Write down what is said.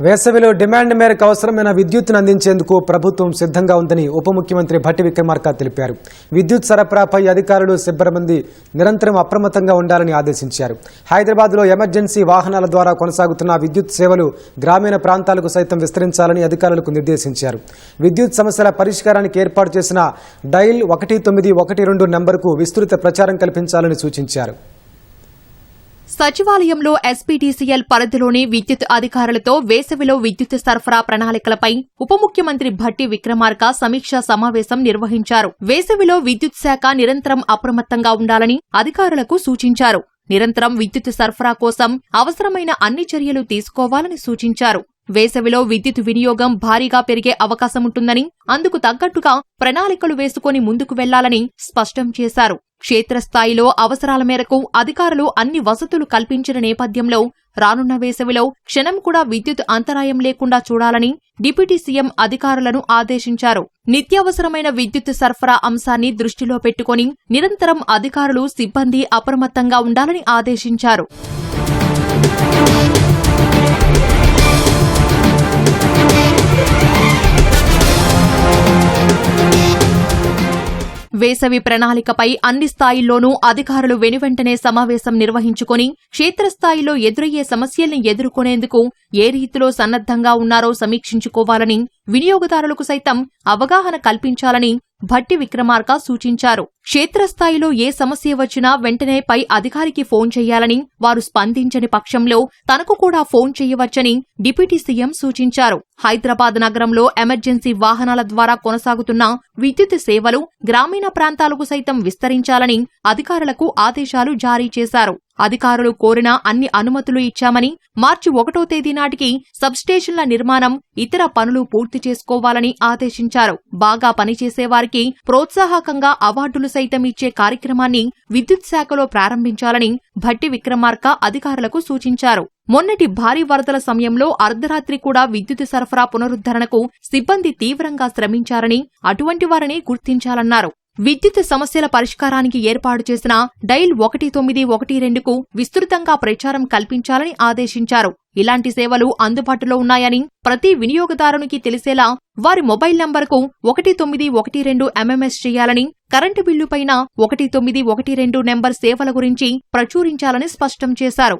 వేసవిలో డిమాండ్ మేరకు అవసరమైన విద్యుత్తును అందించేందుకు ప్రభుత్వం సిద్ధంగా ఉందని ఉప ముఖ్యమంత్రి భట్టి విక్రమార్క తెలిపారు. విద్యుత్ సరఫరాపై అధికారులు సిబ్బంది నిరంతరం అప్రమత్తంగా ఉండాలని ఆదేశించారు. హైదరాబాద్లో ఎమర్జెన్సీ వాహనాల ద్వారా కొనసాగుతున్న విద్యుత్ సేవలు గ్రామీణ ప్రాంతాలకు సైతం విస్తరించాలని అధికారులకు నిర్దేశించారు. విద్యుత్ సమస్యల పరిష్కారానికి ఏర్పాటు చేసిన డైల్ 1912 నంబర్కు విస్తృత ప్రచారం కల్పించాలని సూచించారు. సచివాలయంలో ఎస్పీడీసీఎల్ పరిధిలోని విద్యుత్ అధికారులతో వేసవిలో విద్యుత్ సరఫరా ప్రణాళికలపై ఉప ముఖ్యమంత్రి భట్టి విక్రమార్క సమీక్షా సమావేశం నిర్వహించారు. వేసవిలో విద్యుత్ శాఖ నిరంతరం అప్రమత్తంగా ఉండాలని అధికారులకు సూచించారు. నిరంతరం విద్యుత్ సరఫరా కోసం అవసరమైన అన్ని చర్యలు తీసుకోవాలని సూచించారు. వేసవిలో విద్యుత్ వినియోగం భారీగా పెరిగే అవకాశముంటుందని, అందుకు తగ్గట్టుగా ప్రణాళికలు వేసుకుని ముందుకు వెళ్లాలని స్పష్టం చేశారు. క్షేత్రస్థాయిలో అవసరాల మేరకు అధికారులు అన్ని వసతులు కల్పించిన నేపథ్యంలో రానున్న వేసవిలో క్షణం కూడా విద్యుత్ అంతరాయం లేకుండా చూడాలని డిప్యూటీ సీఎం అధికారులను ఆదేశించారు. నిత్యావసరమైన విద్యుత్ సరఫరా అంశాన్ని దృష్టిలో పెట్టుకుని నిరంతరం అధికారులు సిబ్బంది అప్రమత్తంగా ఉండాలని ఆదేశించారు. వేసవి ప్రణాళికపై అన్ని స్థాయిల్లోనూ అధికారులు వెనువెంటనే సమావేశం నిర్వహించుకుని క్షేత్రస్థాయిలో ఎదురయ్యే సమస్యల్ని ఎదుర్కొనేందుకు ఏ రీతిలో సన్నద్ధంగా ఉన్నారో సమీక్షించుకోవాలని, వినియోగదారులకు సైతం అవగాహన కల్పించాలని భట్టి విక్రమార్క సూచించారు. క్షేత్రస్థాయిలో ఏ సమస్య వచ్చినా వెంటనే పై అధికారికి ఫోన్ చేయాలని, వారు స్పందించని పక్షంలో తనకు కూడా ఫోన్ చేయవచ్చని డిప్యూటీ సీఎం సూచించారు. హైదరాబాద్ నగరంలో ఎమర్జెన్సీ వాహనాల ద్వారా కొనసాగుతున్న విద్యుత్ సేవలు గ్రామీణ ప్రాంతాలకు సైతం విస్తరించాలని అధికారులకు ఆదేశాలు జారీ చేశారు. అధికారులు కోరిన అన్ని అనుమతులు ఇచ్చామని, మార్చి 1వ తేదీ నాటికి సబ్స్టేషన్ల నిర్మాణం, ఇతర పనులు పూర్తి చేసుకోవాలని ఆదేశించారు. బాగా పనిచేసేవారికి ప్రోత్సాహకంగా అవార్డులు సైతం ఇచ్చే కార్యక్రమాన్ని విద్యుత్ శాఖలో ప్రారంభించాలని భట్టి విక్రమార్క అధికారులకు సూచించారు. మొన్నటి భారీ వరదల సమయంలో అర్ధరాత్రి కూడా విద్యుత్ సరఫరా పునరుద్ధరణకు సిబ్బంది తీవ్రంగా శ్రమించారని, అటువంటి వారిని గుర్తించాలన్నారు. విద్యుత్ సమస్యల పరిష్కారానికి ఏర్పాటు చేసిన డైల్ 1912కు విస్తృతంగా ప్రచారం కల్పించాలని ఆదేశించారు. ఇలాంటి సేవలు అందుబాటులో ఉన్నాయని ప్రతి వినియోగదారునికి తెలిసేలా వారి మొబైల్ నంబరుకు 1912 ఎంఎంఎస్ చేయాలని, కరెంటు బిల్లుపైన 1912 నెంబర్ సేవల గురించి ప్రచురించాలని స్పష్టం చేశారు.